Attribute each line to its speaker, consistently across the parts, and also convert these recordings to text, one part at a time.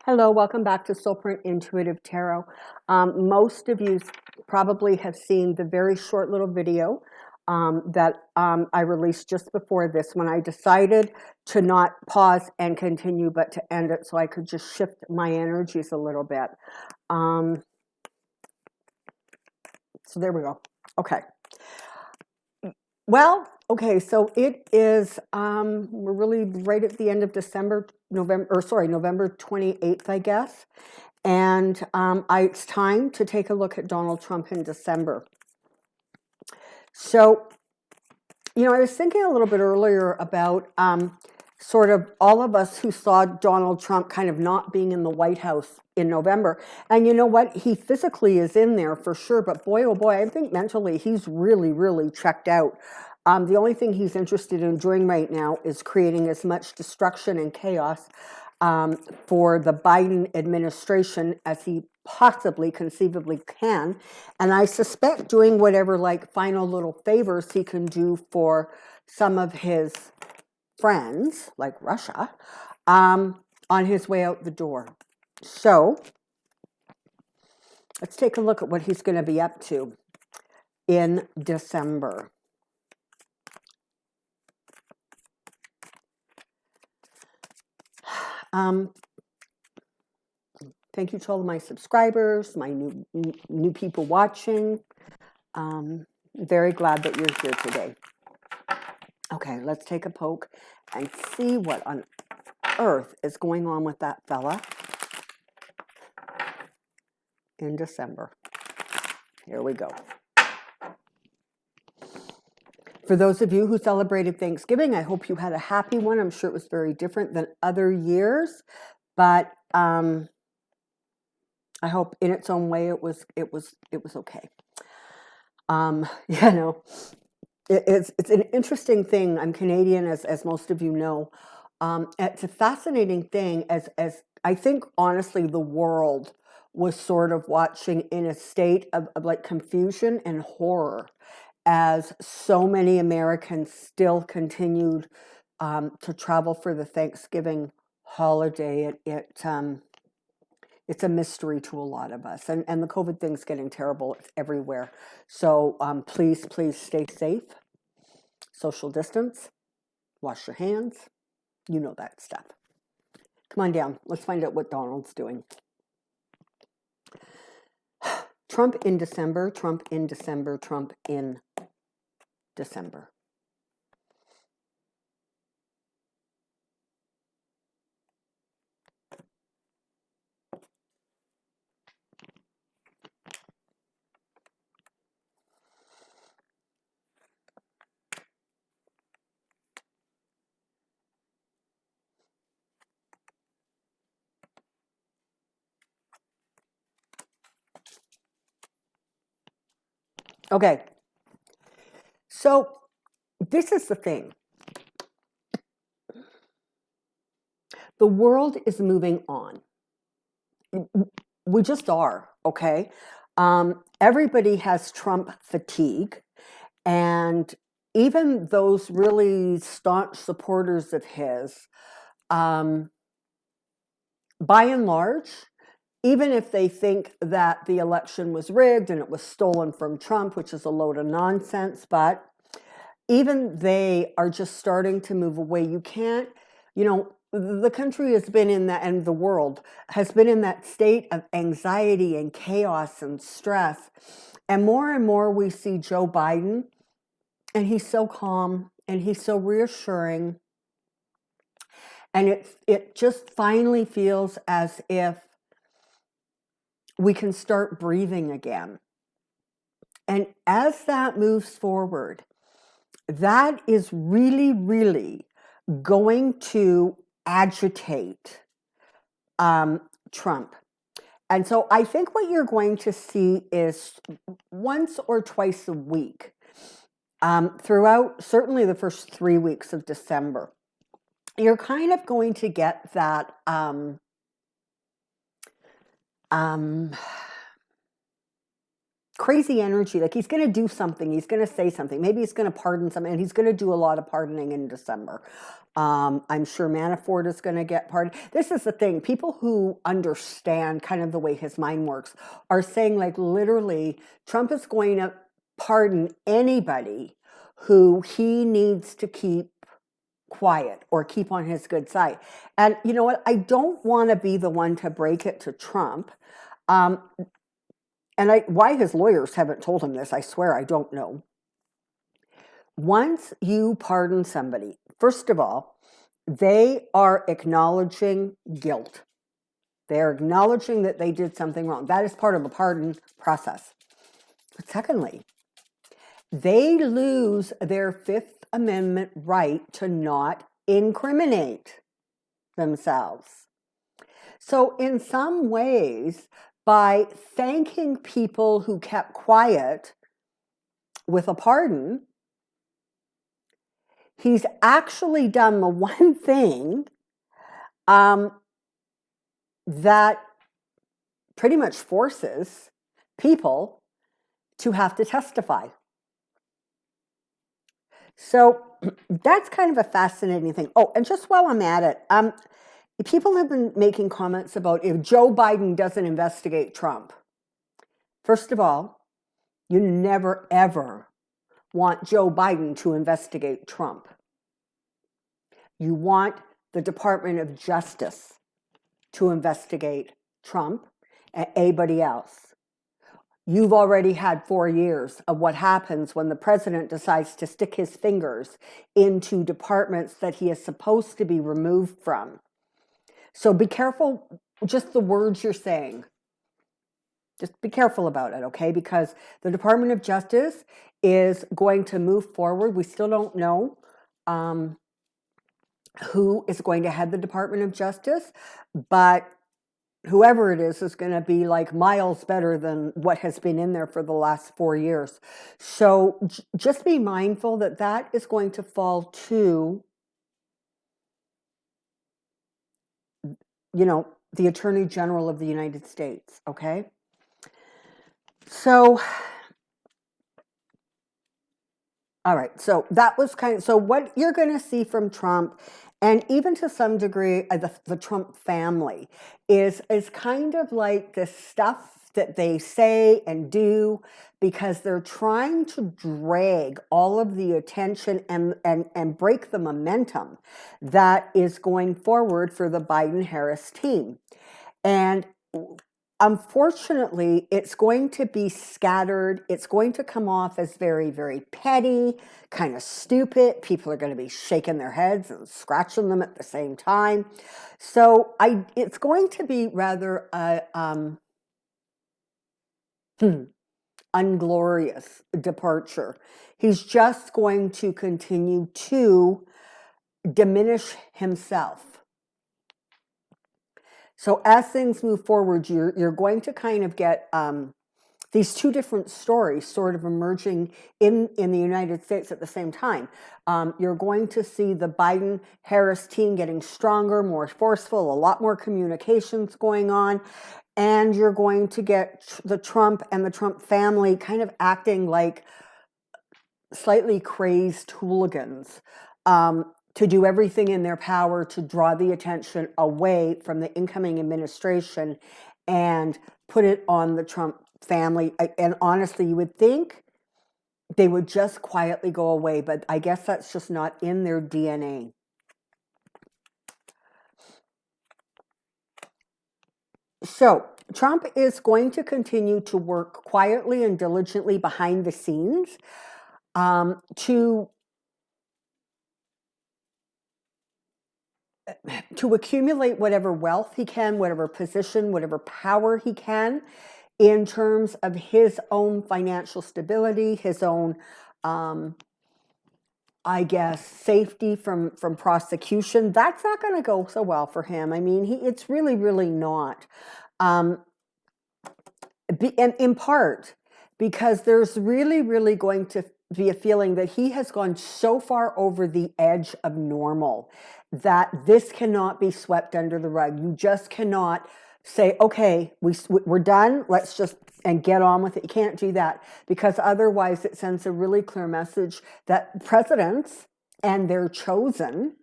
Speaker 1: Hello, welcome back to Soulprint Intuitive Tarot. Most of you probably have seen the very short little video that I released just before this when I decided to not pause and continue, but to end it so I could just shift my energies a little bit. So there we go. Okay. Well, okay, so it is, we're really right at the end of November 28th, I guess. And it's time to take a look at Donald Trump in December. So, I was thinking a little bit earlier about sort of all of us who saw Donald Trump kind of not being in the White House in November. And you know what? He physically is in there for sure, but boy, oh boy, I think mentally he's really, really checked out. The only thing he's interested in doing right now is creating as much destruction and chaos for the Biden administration as he possibly conceivably can. And I suspect doing whatever like final little favors he can do for some of his friends, like Russia, on his way out the door. So let's take a look at what he's going to be up to in December. Thank you to all of my subscribers, my new people watching. Very glad that you're here today. Okay, let's take a poke and see what on earth is going on with that fella in December. Here we go. For those of you who celebrated Thanksgiving, I hope you had a happy one. I'm sure it was very different than other years, but I hope in its own way it was okay. It's an interesting thing. I'm Canadian, as most of you know. It's a fascinating thing, as I think honestly the world was sort of watching in a state of like confusion and horror, as so many Americans still continued to travel for the Thanksgiving holiday. It's a mystery to a lot of us, and the COVID thing's getting terrible. It's everywhere. So please stay safe, social distance, wash your hands, you know that stuff. Come on down. Let's find out what Donald's doing. Trump in December, Trump in December, Trump in December. Okay, so this is the thing. The world is moving on. We just are, okay? Everybody has Trump fatigue, and even those really staunch supporters of his, by and large, even if they think that the election was rigged and it was stolen from Trump, which is a load of nonsense, but even they are just starting to move away. You can't, the country has been in that, and the world has been in that state of anxiety and chaos and stress. And more we see Joe Biden, and he's so calm and he's so reassuring. And it just finally feels as if we can start breathing again. And as that moves forward, that is really, really going to agitate Trump. And so I think what you're going to see is once or twice a week, throughout certainly the first 3 weeks of December, you're kind of going to get that crazy energy. Like he's going to do something. He's going to say something. Maybe he's going to pardon something. And he's going to do a lot of pardoning in December. I'm sure Manafort is going to get pardoned. This is the thing. People who understand kind of the way his mind works are saying, like, literally, Trump is going to pardon anybody who he needs to keep quiet or keep on his good side. And you know what? I don't want to be the one to break it to Trump. And why his lawyers haven't told him this, I swear I don't know. Once you pardon somebody, first of all, they are acknowledging guilt. They're acknowledging that they did something wrong. That is part of the pardon process. But secondly, they lose their Fifth Amendment right to not incriminate themselves. So in some ways, by thanking people who kept quiet with a pardon, he's actually done the one thing that pretty much forces people to have to testify. So that's kind of a fascinating thing. Oh, and just while I'm at it, people have been making comments about if Joe Biden doesn't investigate Trump. First of all, you never, ever want Joe Biden to investigate Trump. You want the Department of Justice to investigate Trump and anybody else. You've already had 4 years of what happens when the president decides to stick his fingers into departments that he is supposed to be removed from. So be careful, just the words you're saying. Just be careful about it, okay? Because the Department of Justice is going to move forward. We still don't know who is going to head the Department of Justice, but whoever it is going to be like miles better than what has been in there for the last 4 years. So just be mindful that that is going to fall to, the Attorney General of the United States, okay? So, all right, so that was so what you're going to see from Trump, and even to some degree, the Trump family, is kind of like this stuff that they say and do because they're trying to drag all of the attention and break the momentum that is going forward for the Biden-Harris team. And unfortunately, it's going to be scattered. It's going to come off as very, very petty, kind of stupid. People are going to be shaking their heads and scratching them at the same time. So it's going to be rather unglorious departure. He's just going to continue to diminish himself. So as things move forward, you're going to kind of get these two different stories sort of emerging in the United States at the same time. You're going to see the Biden-Harris team getting stronger, more forceful, a lot more communications going on. And you're going to get the Trump and the Trump family kind of acting like slightly crazed hooligans to do everything in their power to draw the attention away from the incoming administration and put it on the Trump family. And honestly, you would think they would just quietly go away, but I guess that's just not in their DNA. So Trump is going to continue to work quietly and diligently behind the scenes to accumulate whatever wealth he can, whatever position, whatever power he can in terms of his own financial stability, his own, safety from prosecution. That's not going to go so well for him. I mean, it's really, really not. And in part because there's really, really going to be a feeling that he has gone so far over the edge of normal that this cannot be swept under the rug. You just cannot say, okay, we're done, let's just, and get on with it. You can't do that, because otherwise it sends a really clear message that presidents and their chosen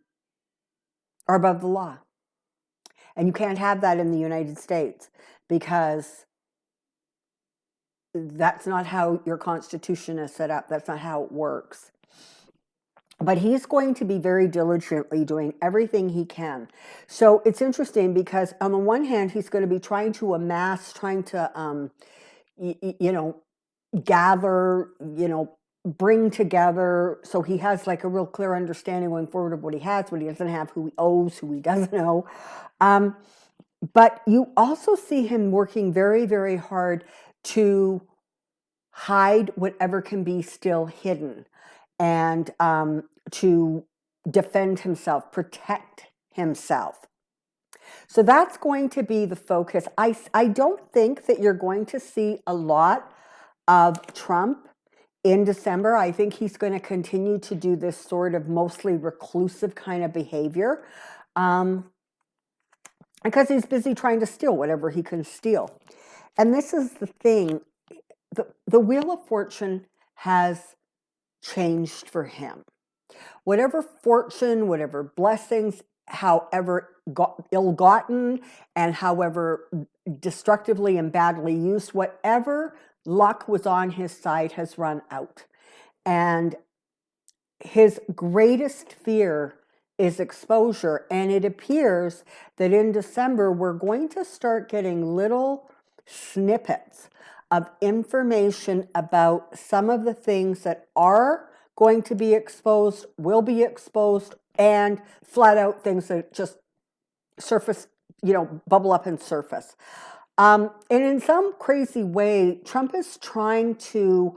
Speaker 1: are above the law. And you can't have that in the United States, because that's not how your Constitution is set up. That's not how it works. But he's going to be very diligently doing everything he can. So it's interesting, because on the one hand, he's going to be trying to amass, trying to, gather, bring together, so he has like a real clear understanding going forward of what he has, what he doesn't have, who he owes, who he doesn't owe. But you also see him working very, very hard to hide whatever can be still hidden, and to defend himself, protect himself. So that's going to be the focus. I don't think that you're going to see a lot of Trump in December. I think he's going to continue to do this sort of mostly reclusive kind of behavior, because he's busy trying to steal whatever he can steal. And this is the thing. The Wheel of Fortune has changed for him. Whatever fortune, whatever blessings, however ill-gotten and however destructively and badly used, whatever luck was on his side has run out. And his greatest fear is exposure. And it appears that in December, we're going to start getting little snippets of information about some of the things that are going to be exposed, will be exposed, and flat out things that just surface, bubble up and surface. And in some crazy way, Trump is trying to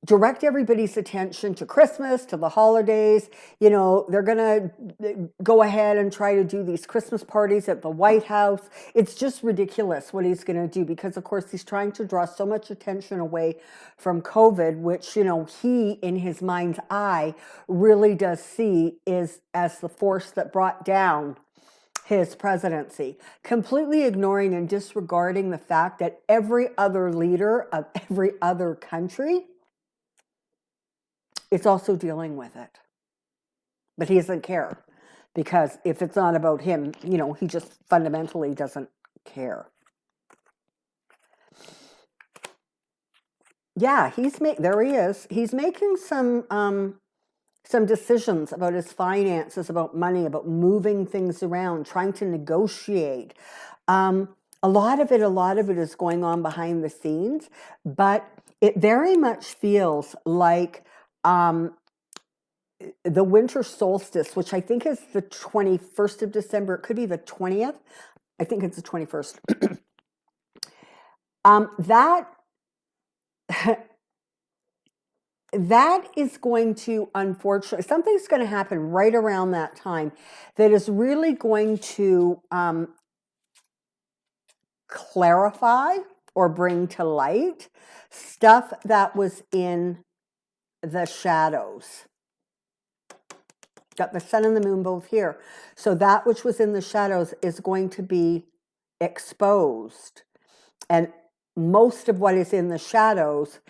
Speaker 1: direct everybody's attention to Christmas, to the holidays. They're going to go ahead and try to do these Christmas parties at the White House. It's just ridiculous what he's going to do, because, of course, he's trying to draw so much attention away from COVID, which, he, in his mind's eye, really does see is as the force that brought down his presidency, completely ignoring and disregarding the fact that every other leader of every other country is also dealing with it. But he doesn't care, because if it's not about him, he just fundamentally doesn't care. Yeah, there he is. He's making some decisions about his finances, about money, about moving things around, trying to negotiate. A lot of it is going on behind the scenes, but it very much feels like the winter solstice, which I think is the 21st of December. It could be the 20th. I think it's the 21st. That is going to, unfortunately, something's going to happen right around that time that is really going to clarify or bring to light stuff that was in the shadows. Got the sun and the moon both here. So that which was in the shadows is going to be exposed. And most of what is in the shadows,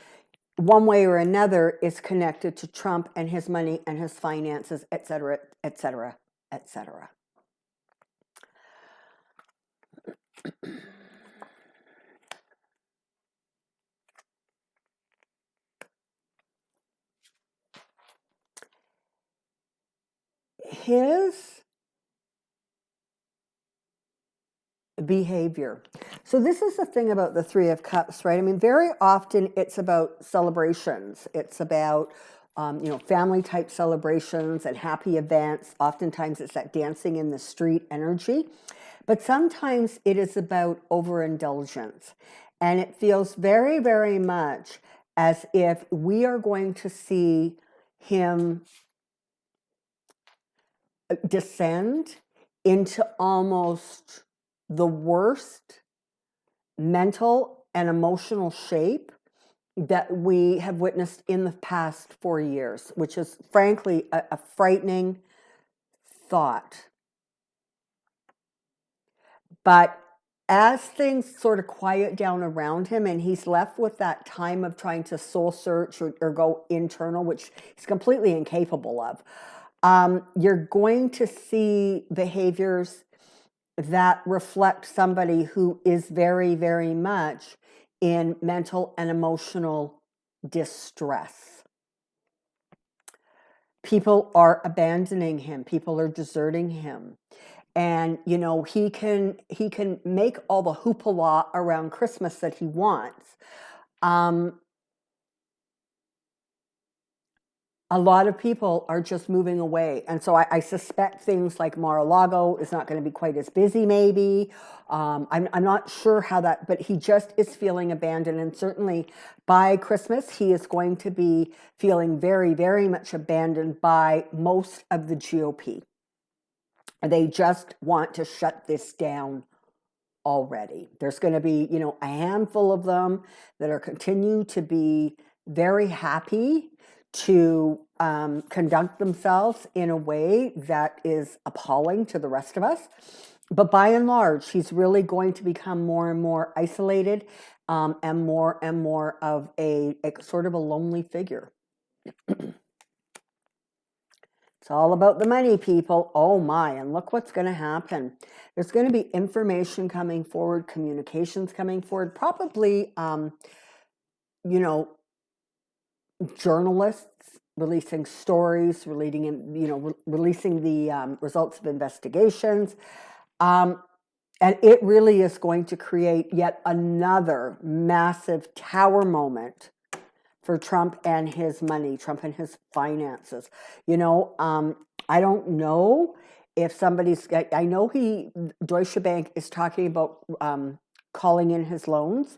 Speaker 1: one way or another, is connected to Trump and his money and his finances, et cetera, et cetera, et cetera. His behavior. So this is the thing about the Three of Cups, right? I mean, very often it's about celebrations. It's about, family type celebrations and happy events. Oftentimes it's that dancing in the street energy. But sometimes it is about overindulgence. And it feels very, very much as if we are going to see him descend into almost the worst mental and emotional shape that we have witnessed in the past 4 years, which is frankly a frightening thought. But as things sort of quiet down around him and he's left with that time of trying to soul search or go internal, which he's completely incapable of, you're going to see behaviors that reflect somebody who is very, very much in mental and emotional distress. People are abandoning him. People are deserting him. And, you know, he can make all the hoopla around Christmas that he wants. A lot of people are just moving away. And so I suspect things like Mar-a-Lago is not going to be quite as busy, maybe. I'm not sure how that, but he just is feeling abandoned. And certainly by Christmas, he is going to be feeling very, very much abandoned by most of the GOP. They just want to shut this down already. There's going to be, you know, a handful of them that are continue to be very happy to conduct themselves in a way that is appalling to the rest of us. But by and large, he's really going to become more and more isolated and more of a sort of a lonely figure. It's all about the money, people. Oh my, and look what's going to happen. There's going to be information coming forward, communications coming forward, probably, you know, journalists releasing stories, releasing the results of investigations. And it really is going to create yet another massive tower moment for Trump and his money, Trump and his finances. You know, I don't know if somebody's, I know Deutsche Bank is talking about calling in his loans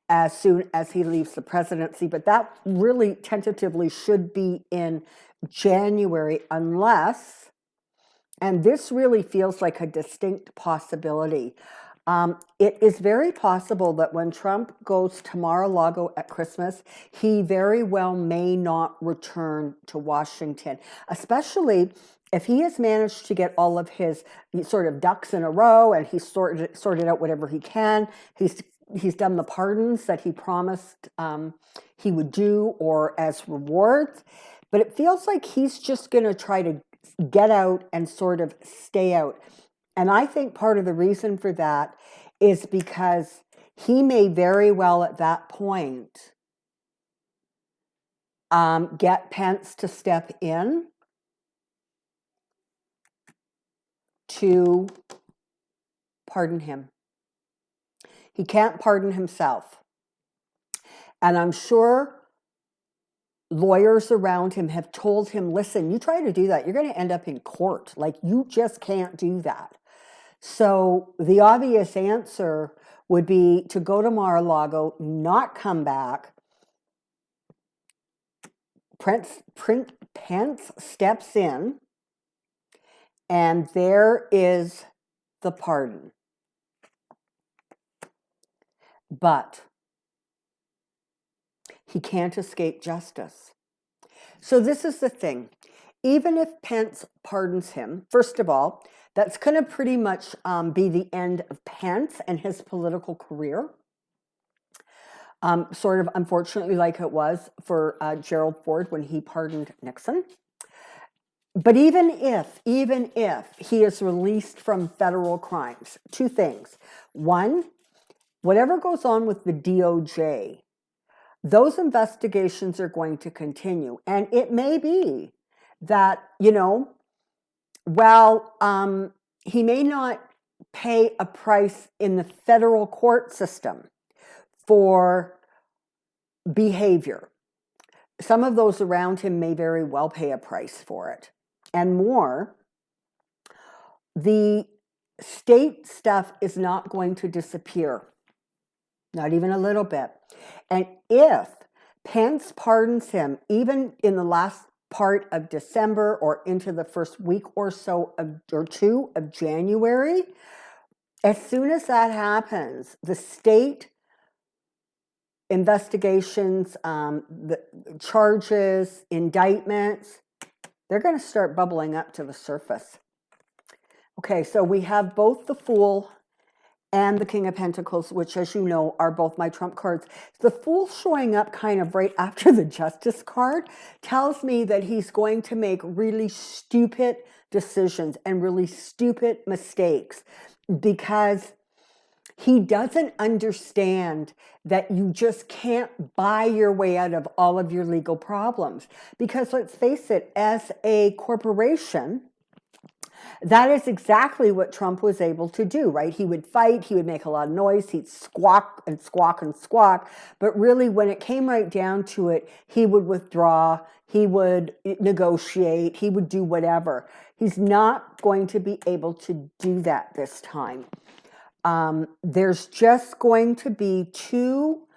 Speaker 1: as soon as he leaves the presidency, but that really tentatively should be in January unless, and this really feels like a distinct possibility. It is very possible that when Trump goes to Mar-a-Lago at Christmas, he very well may not return to Washington, especially if he has managed to get all of his sort of ducks in a row and he's sorted out whatever he can. He's done the pardons that he promised he would do or as rewards. But it feels like he's just going to try to get out and sort of stay out. And I think part of the reason for that is because he may very well at that point get Pence to step in to pardon him. He can't pardon himself. And I'm sure lawyers around him have told him, listen, you try to do that, you're going to end up in court. Like, you just can't do that. So the obvious answer would be to go to Mar-a-Lago, not come back. Pence steps in, and there is the pardon. But he can't escape justice. So this is the thing. Even if Pence pardons him, first of all, that's going to pretty much be the end of Pence and his political career. Sort of unfortunately like it was for Gerald Ford when he pardoned Nixon. But even if he is released from federal crimes, two things. One, whatever goes on with the DOJ, those investigations are going to continue. And it may be that, you know, while he may not pay a price in the federal court system for behavior, some of those around him may very well pay a price for it. And more, the state stuff is not going to disappear, not even a little bit. And if Pence pardons him, even in the last part of December or into the first week or so or two of January, as soon as that happens, the state investigations, the charges, indictments, they're going to start bubbling up to the surface. Okay, so we have both the Fool and the King of Pentacles, which, as you know, are both my trump cards. The Fool showing up kind of right after the Justice card tells me that he's going to make really stupid decisions and really stupid mistakes, because he doesn't understand that you just can't buy your way out of all of your legal problems. Because let's face it, as a corporation, that is exactly what Trump was able to do, right? He would fight, he would make a lot of noise, he'd squawk and squawk and squawk, but really when it came right down to it, he would withdraw, he would negotiate, he would do whatever. He's not going to be able to do that this time. There's just going to be too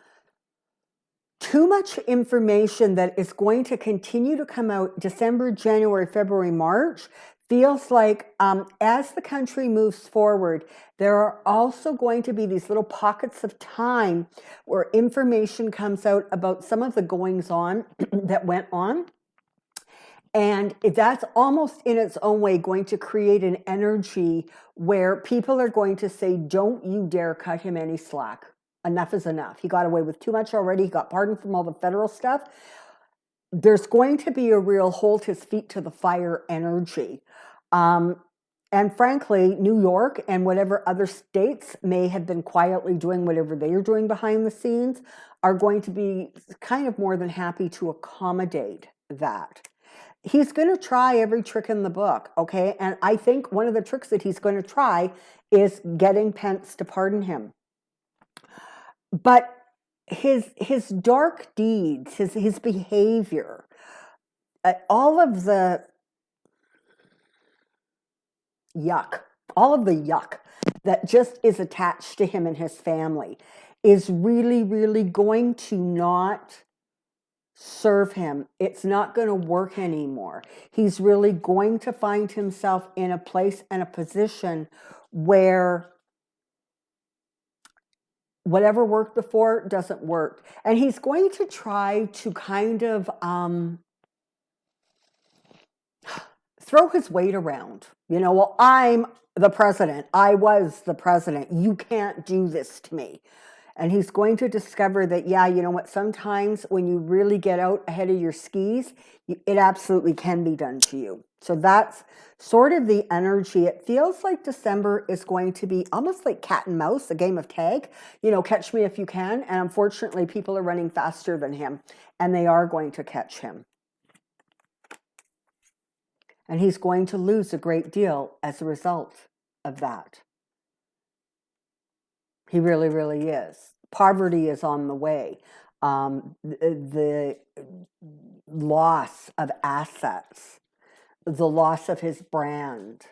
Speaker 1: much information that is going to continue to come out December, January, February, March. Feels like as the country moves forward, there are also going to be these little pockets of time where information comes out about some of the goings on that went on. And that's almost in its own way going to create an energy where people are going to say, don't you dare cut him any slack. Enough is enough. He got away with too much already. He got pardoned from all the federal stuff. There's going to be a real hold his feet to the fire energy. And frankly, New York and whatever other states may have been quietly doing whatever they are doing behind the scenes are going to be kind of more than happy to accommodate that. He's going to try every trick in the book, okay? And I think one of the tricks that he's going to try is getting Pence to pardon him. But his dark deeds, his behavior, all of the yuck that just is attached to him and his family is really, really going to not serve him. It's not going to work anymore. He's really going to find himself in a place and a position where whatever worked before doesn't work. And he's going to try to kind of throw his weight around. You know, well, I'm the president. I was the president. You can't do this to me. And he's going to discover that, yeah, you know what, sometimes when you really get out ahead of your skis, it absolutely can be done to you. So that's sort of the energy. It feels like December is going to be almost like cat and mouse, a game of tag, you know, catch me if you can. And unfortunately, people are running faster than him, and they are going to catch him. And he's going to lose a great deal as a result of that. He really, really is. Poverty is on the way. The loss of assets, the loss of his brand.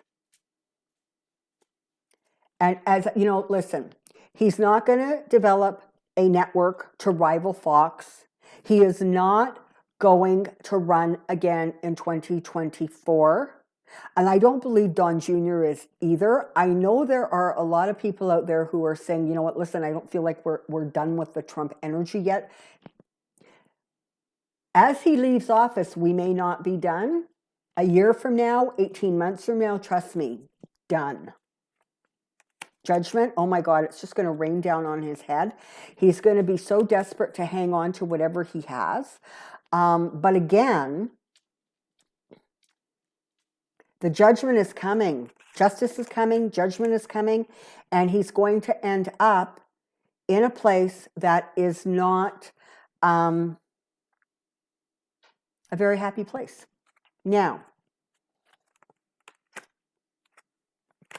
Speaker 1: And as you know, listen, he's not going to develop a network to rival Fox. He is not going to run again in 2024. And I don't believe Don Jr. is either. I know there are a lot of people out there who are saying, you know what, listen, I don't feel like we're done with the Trump energy yet. As he leaves office, we may not be done. A year from now, 18 months from now, trust me, done. Judgment, oh my God, it's just going to rain down on his head. He's going to be so desperate to hang on to whatever he has. But again, the judgment is coming. Justice is coming. Judgment is coming. And he's going to end up in a place that is not a very happy place. Now,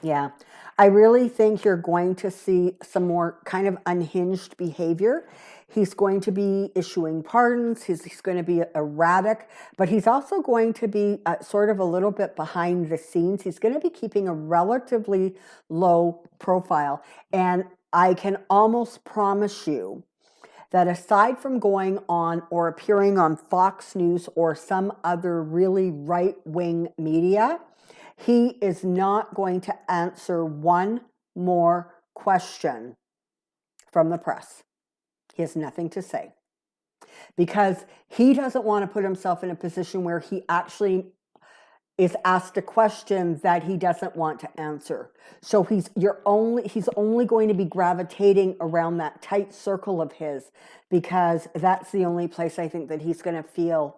Speaker 1: yeah, I really think you're going to see some more kind of unhinged behavior. He's going to be issuing pardons. He's going to be erratic, but he's also going to be sort of a little bit behind the scenes. He's going to be keeping a relatively low profile. And I can almost promise you that aside from going on or appearing on Fox News or some other really right-wing media, he is not going to answer one more question from the press. He has nothing to say because he doesn't want to put himself in a position where he actually is asked a question that he doesn't want to answer. So he's only going to be gravitating around that tight circle of his, because that's the only place I think that he's going to feel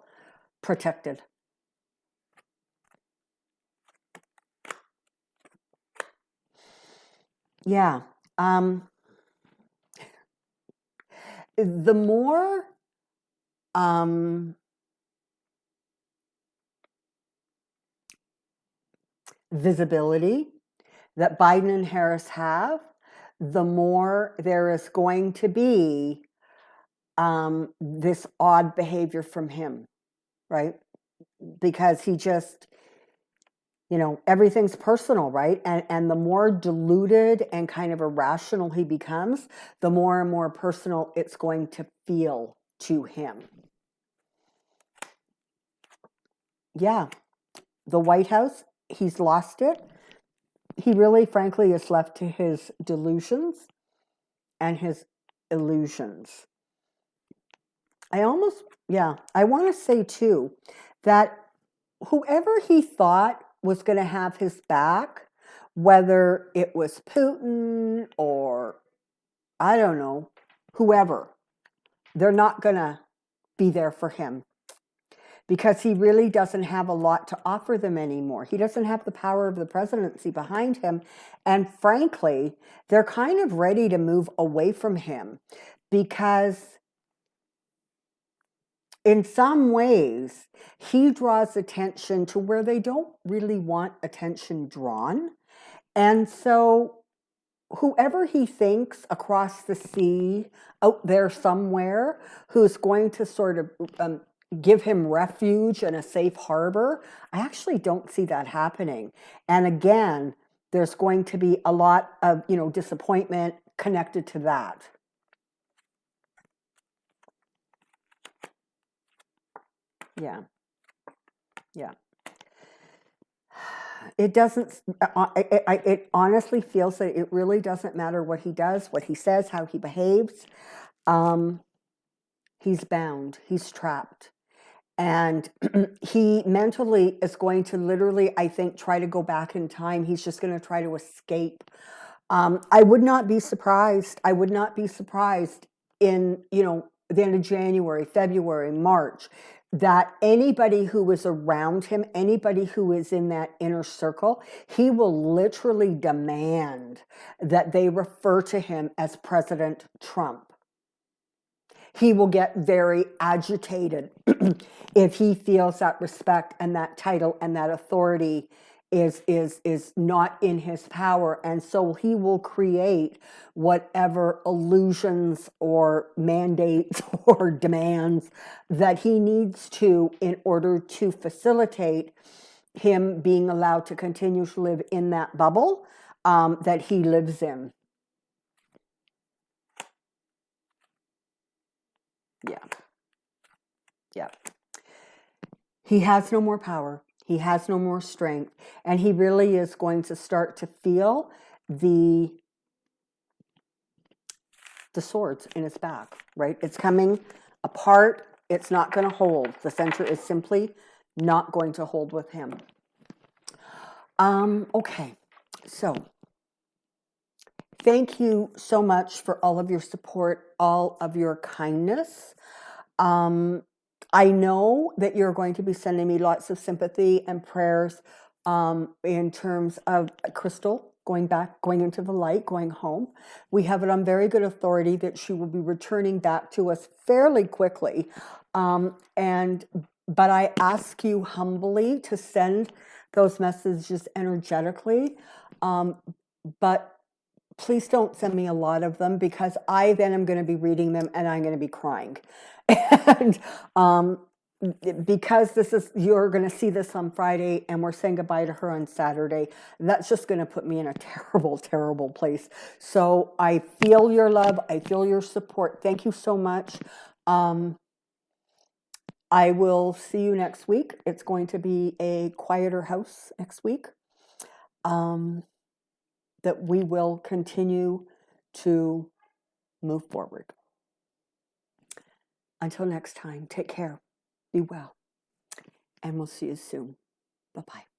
Speaker 1: protected. Yeah. The more visibility that Biden and Harris have, the more there is going to be this odd behavior from him, right? Because he just, everything's personal, right? And the more diluted and kind of irrational he becomes, the more and more personal it's going to feel to him. Yeah. The White House, he's lost it. He really, frankly, is left to his delusions and his illusions. I want to say too that whoever he thought was going to have his back, whether it was Putin or, I don't know, whoever, they're not going to be there for him, because he really doesn't have a lot to offer them anymore. He doesn't have the power of the presidency behind him. And frankly, they're kind of ready to move away from him, because in some ways, he draws attention to where they don't really want attention drawn. And so whoever he thinks across the sea, out there somewhere, who's going to sort of give him refuge and a safe harbor, I actually don't see that happening. And again, there's going to be a lot of, disappointment connected to that. Yeah. Yeah. It doesn't, it honestly feels that it really doesn't matter what he does, what he says, how he behaves. He's bound, he's trapped. And he mentally is going to literally, I think, try to go back in time. He's just going to try to escape. I would not be surprised. I would not be surprised in, the end of January, February, March, that anybody who is around him, anybody who is in that inner circle, he will literally demand that they refer to him as President Trump. He will get very agitated if he feels that respect and that title and that authority is not in his power. And so he will create whatever illusions or mandates or demands that he needs to in order to facilitate him being allowed to continue to live in that bubble that he lives in. Yeah. Yeah. He has no more power. He has no more strength. And he really is going to start to feel the swords in his back, right? It's coming apart. It's not going to hold. The center is simply not going to hold with him. Okay. So thank you so much for all of your support, all of your kindness. I know that you're going to be sending me lots of sympathy and prayers in terms of Crystal going into the light, going home. We have it on very good authority that she will be returning back to us fairly quickly. But I ask you humbly to send those messages energetically. But please don't send me a lot of them, because I then am going to be reading them and I'm going to be crying. And because you're going to see this on Friday and we're saying goodbye to her on Saturday, that's just going to put me in a terrible, terrible place. So I feel your love. I feel your support. Thank you so much. I will see you next week. It's going to be a quieter house next week. That we will continue to move forward. Until next time, take care, be well, and we'll see you soon. Bye-bye.